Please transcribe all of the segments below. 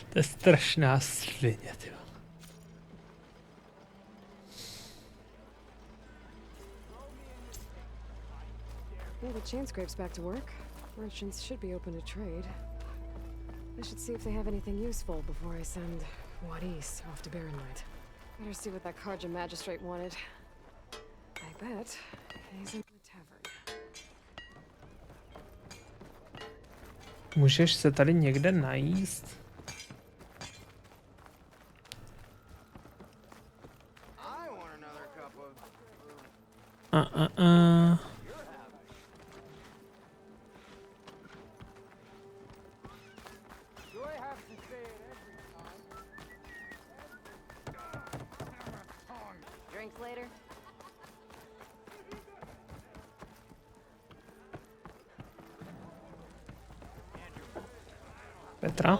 To je strašná svině, ty. Yeah, the chain scrape's back to work. Merchants should be open to trade. I should see if they have anything useful before I send Wadis off to Baronlight. Better see what that Karja magistrate wanted. I bet he's in the tavern. Můžeš se tady někde najíst? Drinks later. Petra?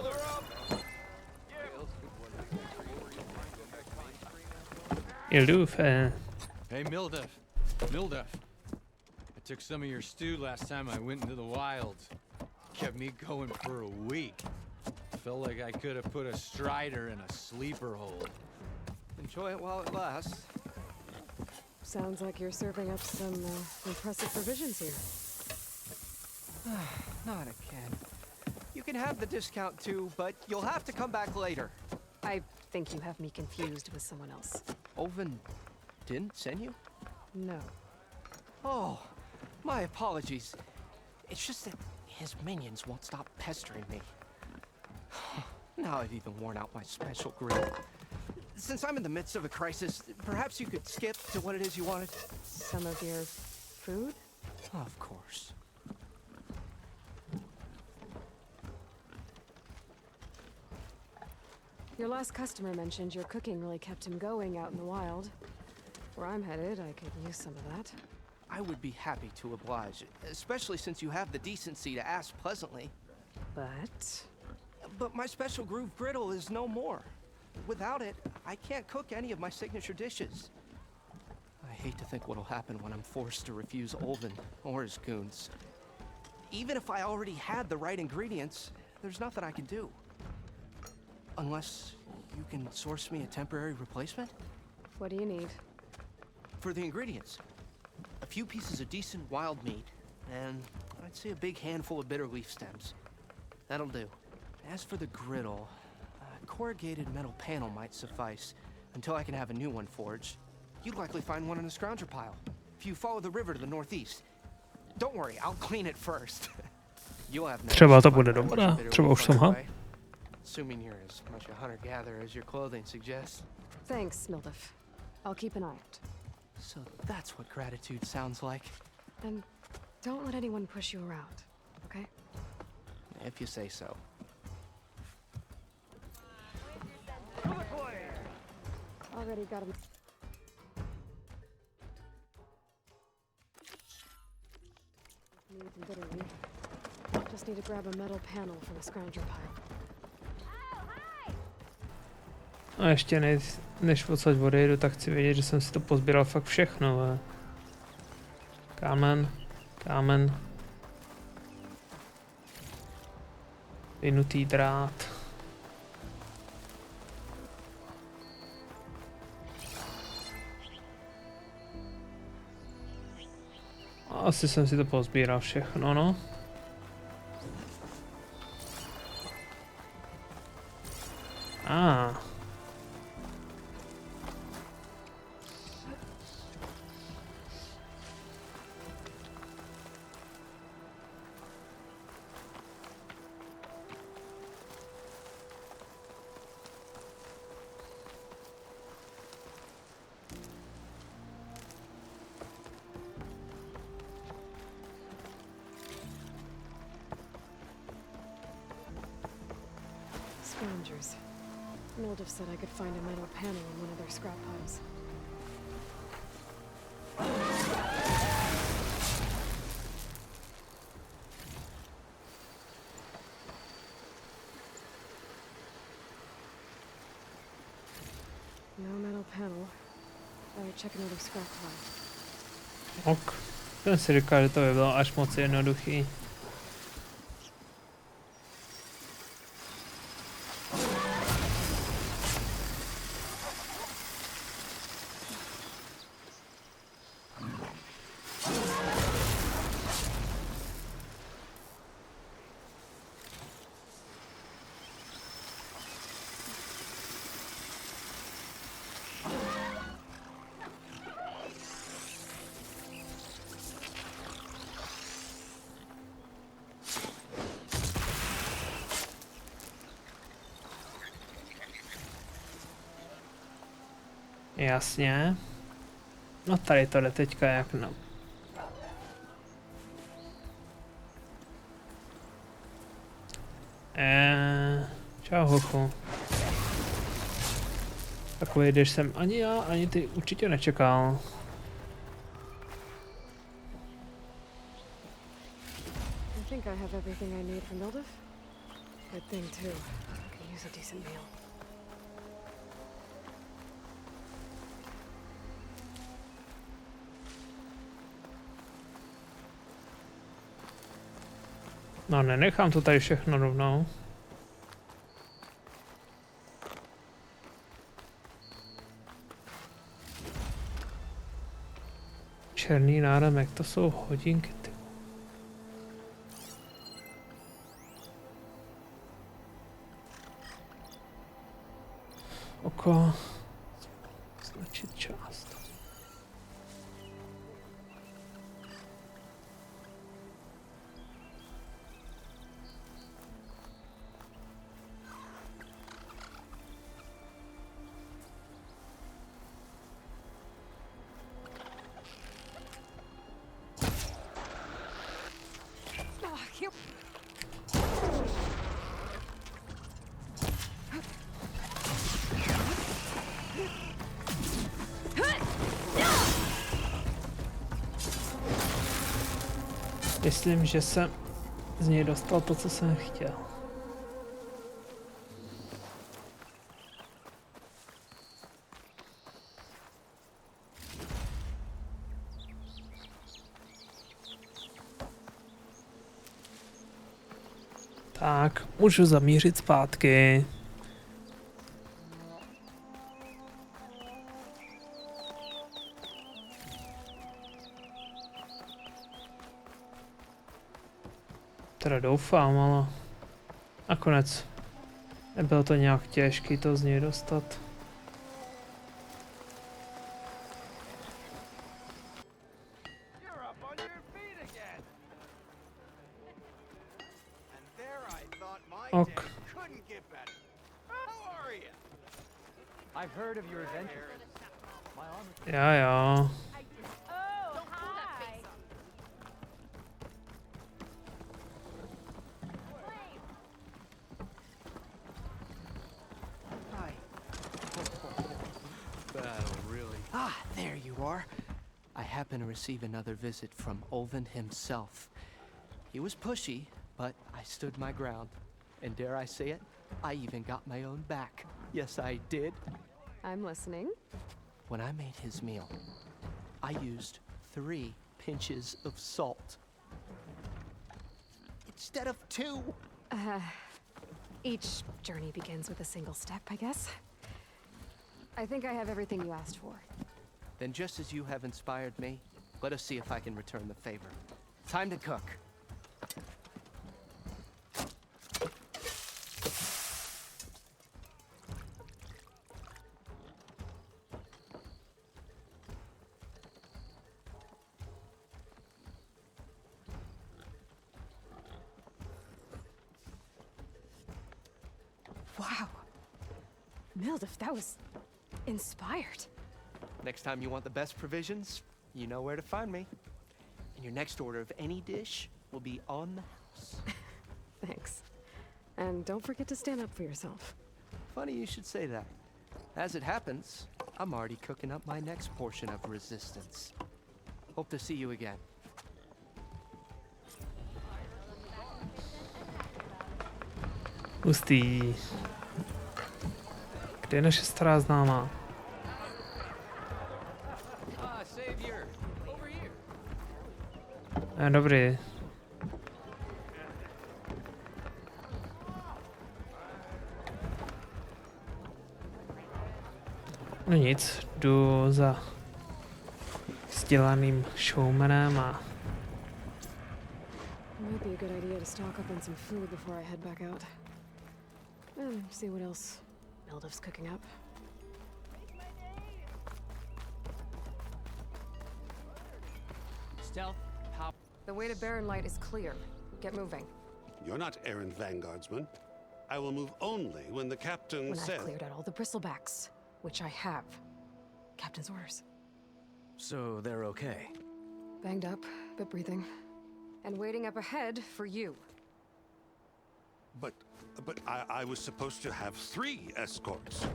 Ildufe. Hey, Mildef. I took some of your stew last time I went into the wilds. Kept me going for a week. Felt like I could have put a strider in a sleeper hole. Enjoy it while it lasts. Sounds like you're serving up some impressive provisions here. Not again. You can have the discount too, but you'll have to come back later. I think you have me confused with someone else. Oven didn't send you? No. Oh, my apologies. It's just that his minions won't stop pestering me. Now I've even worn out my special grill. Since I'm in the midst of a crisis, perhaps you could skip to what it is you wanted? Some of your food? Of course. Your last customer mentioned your cooking really kept him going out in the wild. Where I'm headed, I could use some of that. I would be happy to oblige, especially since you have the decency to ask pleasantly. But my special groove griddle is no more. Without it, I can't cook any of my signature dishes. I hate to think what'll happen when I'm forced to refuse Olvin or his goons. Even if I already had the right ingredients, there's nothing I can do. Unless you can source me a temporary replacement? What do you need? For the ingredients, a few pieces of decent wild meat, and I'd say a big handful of bitter leaf stems. That'll do. As for the griddle, a corrugated metal panel might suffice until I can have a new one forged. You'd likely find one in a scrounger pile if you follow the river to the northeast. Don't worry, I'll clean it first. You'll have no Třeba to bude dobrá, třeba už jsem ho. Assuming you're as much a hunter-gatherer as your clothing suggests. Thanks, Mildef. I'll keep an eye out. So that's what gratitude sounds like. And don't let anyone push you around, okay? If you say so. Already got him. Needs and bitterly. Just need to grab a metal panel from a scrounger pile. A ještě než odsaď odejdu, tak chci vědět, že jsem si to pozbíral fakt všechno. Kámen. Vynutý drát. Asi jsem si to pozbíral všechno, no. Scroungers. Mildef said I could find a metal panel in one of their scrap piles. No metal panel. Better check another scrap pile. Ok. Ten si říkal, že to by bylo až moc jednoduchý. Jasně. No tady to jde teďka jak no. Čau hochu. Takový, když jsem ani já, ani ty určitě nečekal. I think I have everything I need for Mildev. Good thing too. I could use a decent meal. No nenechám to tady všechno rovnou. Černý náramek, to jsou hodinky, ty. Oko. Značit část. Myslím, že jsem z něj dostal to, co jsem chtěl. Tak, můžu zamířit zpátky. Teda doufám, ale nakonec nebylo to nějak těžký to z něj dostat. Ok. Jo. Ah, there you are. I happen to receive another visit from Olvin himself. He was pushy, but I stood my ground. And dare I say it, I even got my own back. Yes, I did. I'm listening. When I made his meal, I used 3 pinches of salt. Instead of 2. Each journey begins with a single step, I guess. I think I have everything you asked for. Then just as you have inspired me, let us see if I can return the favor. Time to cook. Wow. Mildev, that was inspired. Next time you want the best provisions, you know where to find me. And your next order of any dish will be on the house. Thanks. And don't forget to stand up for yourself. Funny you should say that. As it happens, I'm already cooking up my next portion of resistance. Hope to see you again. Hustý. Kde je naše stará známá? Dobrý. No nic, jdu za vzdělaným showmanem a Might be a good idea to stock up on some food before I head back out. And see what else Mildev's cooking up. Stealth, how? The way to Barren Light is clear. Get moving. You're not errand vanguardsman. I will move only when the captain When says. I've cleared out all the bristlebacks, which I have. Captain's orders. So they're okay. Banged up, but breathing. And waiting up ahead for you. But I was supposed to have 3 escorts.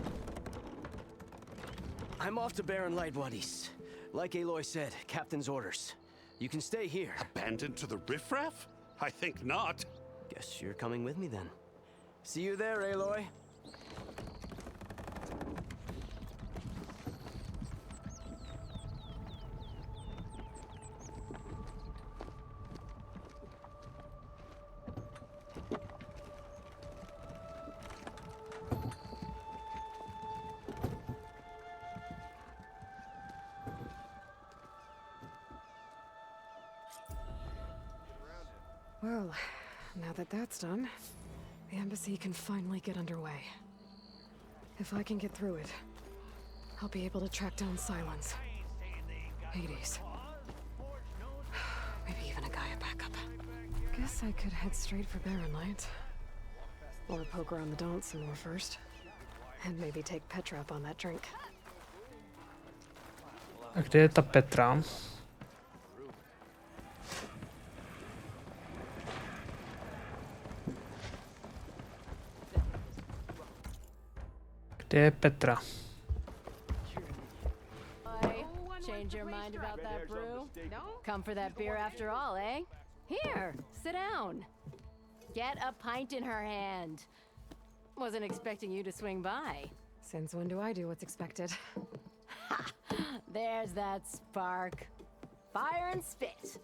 I'm off to Barren Light, Wadis. Like Aloy said, Captain's orders. You can stay here. Abandoned to the riffraff? I think not. Guess you're coming with me then. See you there, Aloy. Well, now that that's done, the embassy can finally get underway. If I can get through it, I'll be able to track down Silence, Hades, maybe even a Gaia backup. Guess I could head straight for Barren Light. Or poke around the Daunt some more first. And maybe take Petra up on that drink. A kde je ta Petra? Kde je Petra? Change your mind about that brew? Come for that beer after all, eh? Here, sit down. Get a pint in her hand. Wasn't expecting you to swing by. Since when do I do what's expected? Ha! There's that spark. Fire and spit.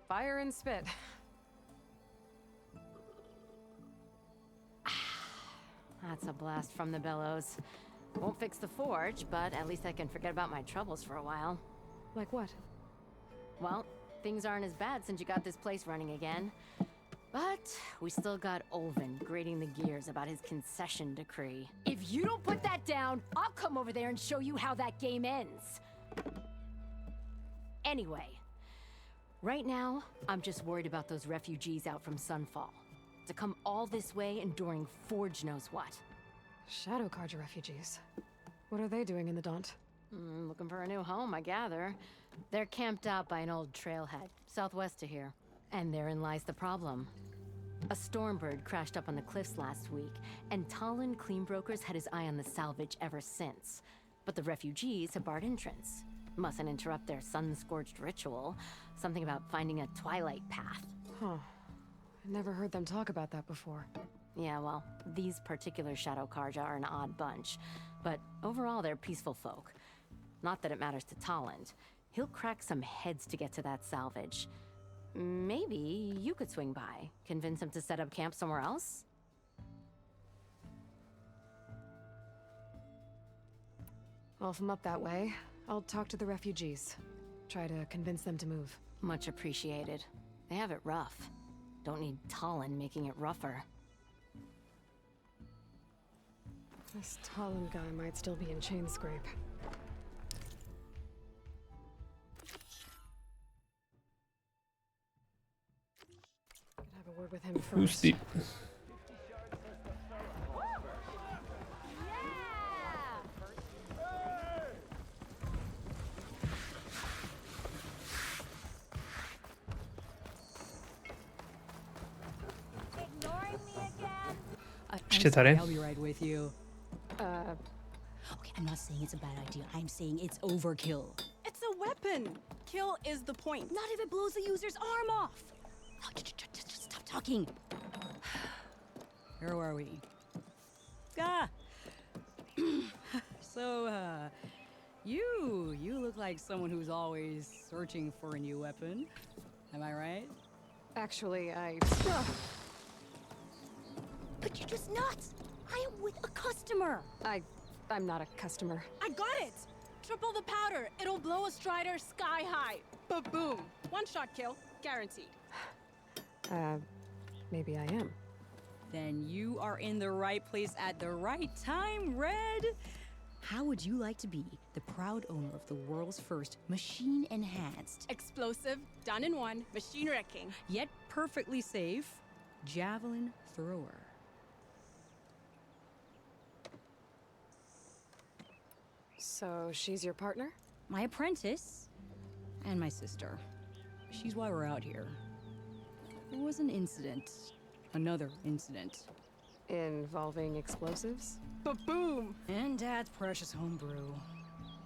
Fire and spit. That's a blast from the bellows. Won't fix the forge, but at least I can forget about my troubles for a while. Like what? Well, things aren't as bad since you got this place running again. But we still got Olvin grating the gears about his concession decree. If you don't put that down, I'll come over there and show you how that game ends. Anyway, right now, I'm just worried about those refugees out from Sunfall. To come all this way enduring Forge knows what. Shadow Carja refugees. What are they doing in the Daunt? Looking for a new home, I gather. They're camped out by an old trailhead, southwest of here. And therein lies the problem. A Stormbird crashed up on the cliffs last week, and Talon Cleanbrokers had his eye on the salvage ever since. But the refugees have barred entrance. Mustn't interrupt their sun-scorched ritual. Something about finding a twilight path. Huh. I never heard them talk about that before. Yeah, well, these particular Shadow Carja are an odd bunch. But overall, they're peaceful folk. Not that it matters to Talon. He'll crack some heads to get to that salvage. Maybe you could swing by, convince him to set up camp somewhere else? Well, if I'm up that way, I'll talk to the refugees. Try to convince them to move. Much appreciated. They have it rough. Don't need Talon making it rougher. This Talon guy might still be in Chainscrape. Could have a word with him Who's first. the... Ještě tady. I'll be right with you. Okay, I'm not saying it's a bad idea. I'm saying it's overkill. It's a weapon. Kill is the point. Not if it blows the user's arm off. Oh, just stop talking. Where are we? Ah. So, you look like someone who's always searching for a new weapon. Am I right? Actually, But you're just nuts. I am with a customer. I'm not a customer. I got it. Triple the powder. It'll blow a Strider sky high. Ba-boom. One shot kill, guaranteed. Maybe I am. Then you are in the right place at the right time, Red. How would you like to be the proud owner of the world's first machine-enhanced, Explosive, done in one, machine wrecking. yet perfectly safe, javelin thrower? So she's your partner? My apprentice and my sister. She's why we're out here. There was an incident. Another incident. Involving explosives? Ba-boom! And Dad's precious homebrew.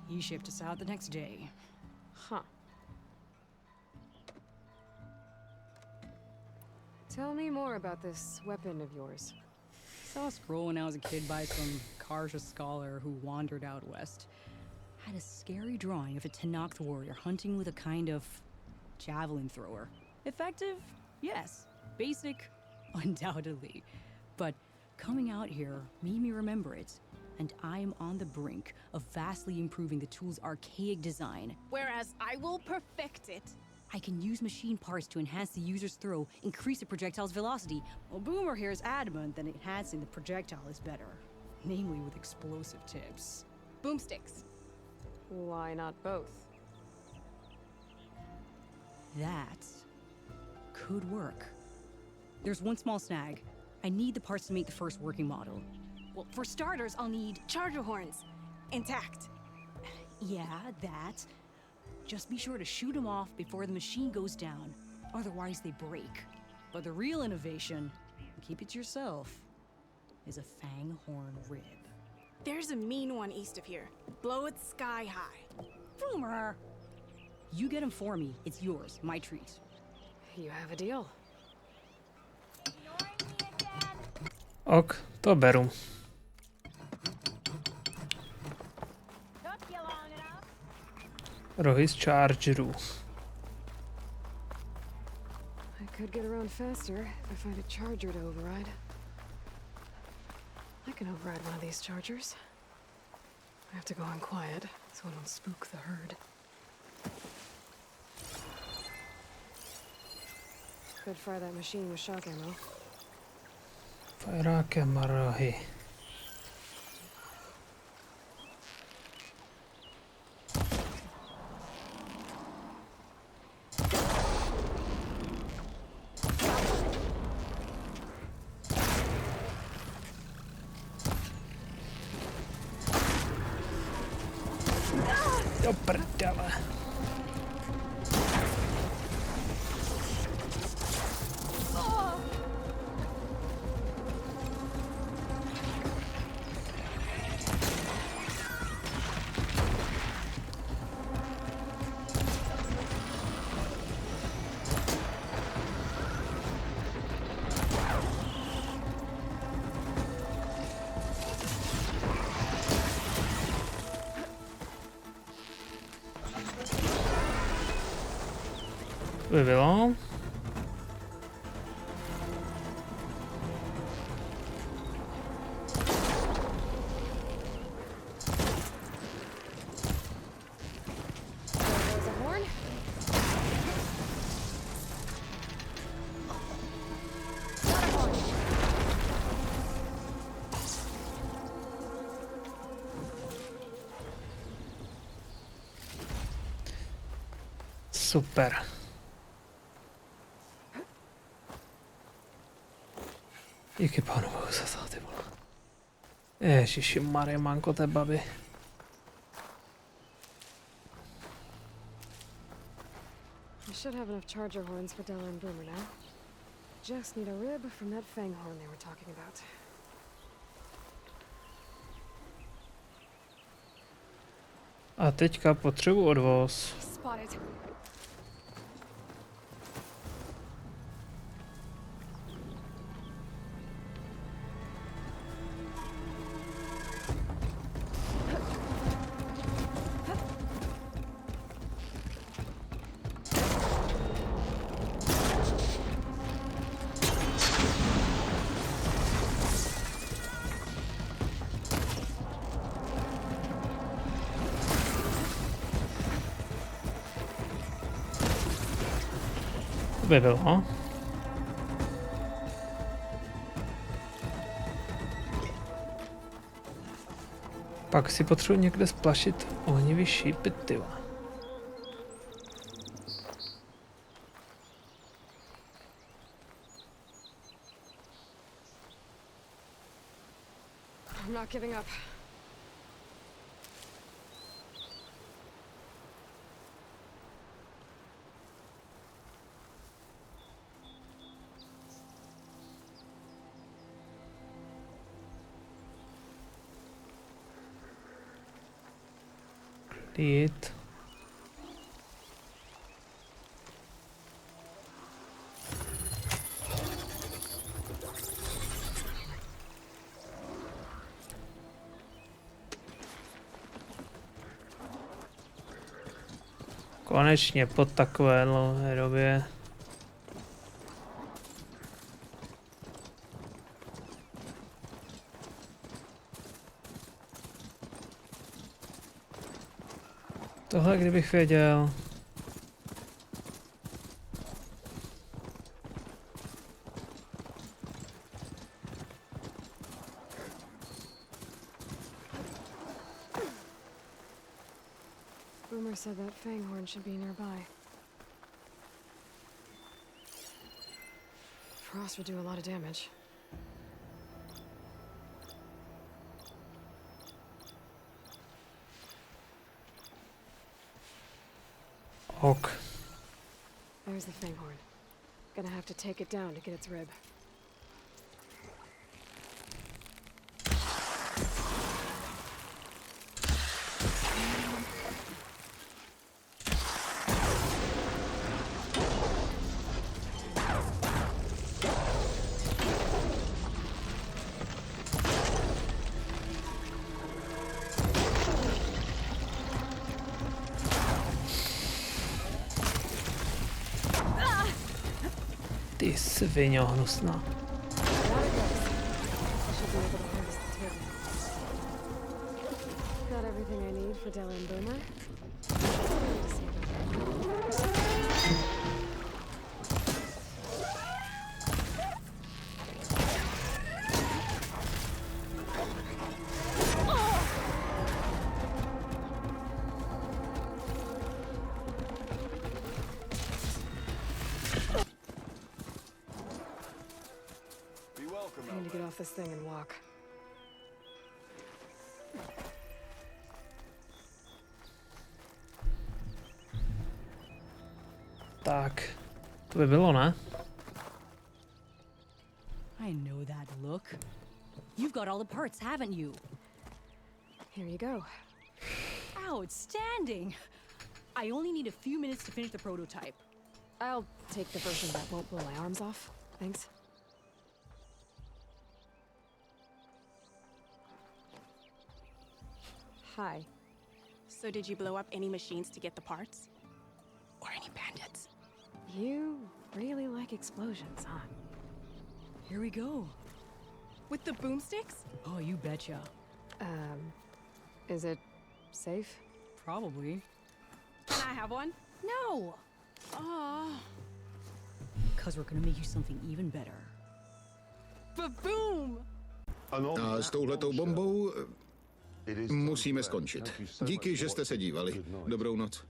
He shipped us out the next day. Huh. Tell me more about this weapon of yours. Saw a scroll when I was a kid by some Karja scholar who wandered out west. Had a scary drawing of a Tenakth warrior hunting with a kind of javelin thrower. Effective? Yes. Basic? Undoubtedly. But coming out here made me remember it, and I am on the brink of vastly improving the tool's archaic design. Whereas I will perfect it. I can use machine parts to enhance the user's throw, increase the projectile's velocity. Well, Boomer here is adamant that enhancing the projectile is better, namely with explosive tips. Boomsticks. Why not both? That could work. There's one small snag. I need the parts to make the first working model. Well, for starters, I'll need... Charger horns. Intact. Yeah, that. Just be sure to shoot them off before the machine goes down. Otherwise, they break. But the real innovation, keep it to yourself, is a fang horn rib. There's a mean one east of here. Blow it sky high. Boomer! You get him for me. It's yours. My treat. You have a deal. Ok, to beru. Rohy z chargerů. I could get around faster if I find a charger to override. I can override one of these chargers. I have to go in quiet so I don't spook the herd. Could fry that machine with shock ammo. Fajrákem a rohy. Do prdele. By bylo. There's a horn. Got a horn. Super. Díky pánu bohu za to, ty vole. Ježiši Marie, manko té baby. I should have enough charger horns for Della and Boomer now. Just need a rib from that fang horn they were talking about. A teďka potřebuji odvoz. Spotted. By bylo. Pak si potřebuji někde splašit ohnivý šípy, tyva. I'm not giving up. Jít. Konečně po takové dlouhé době. Tohle kdybych věděl. Boomer said that Fanghorn should be nearby. Frost would do a lot of damage. Ok. There's the Fanghorn. Gonna have to take it down to get its rib. Ty svině hnusná. Should be able to harvest the turtle. Got everything I need for Della and Boomer. I need to get off this thing and walk. Tak, to by bylo, ne? I know that look. You've got all the parts, haven't you? Here you go. Outstanding! I only need a few minutes to finish the prototype. I'll take the version that won't blow my arms off. Thanks. Hi. So did you blow up any machines to get the parts? Or any bandits? You really like explosions, huh? Here we go. With the boomsticks? Oh, you betcha. Is it safe? Probably. Can I have one? No! Oh, Because we're gonna make you something even better. ba-boom! A s touhletou bombou musíme skončit. Díky, že jste se dívali. Dobrou noc.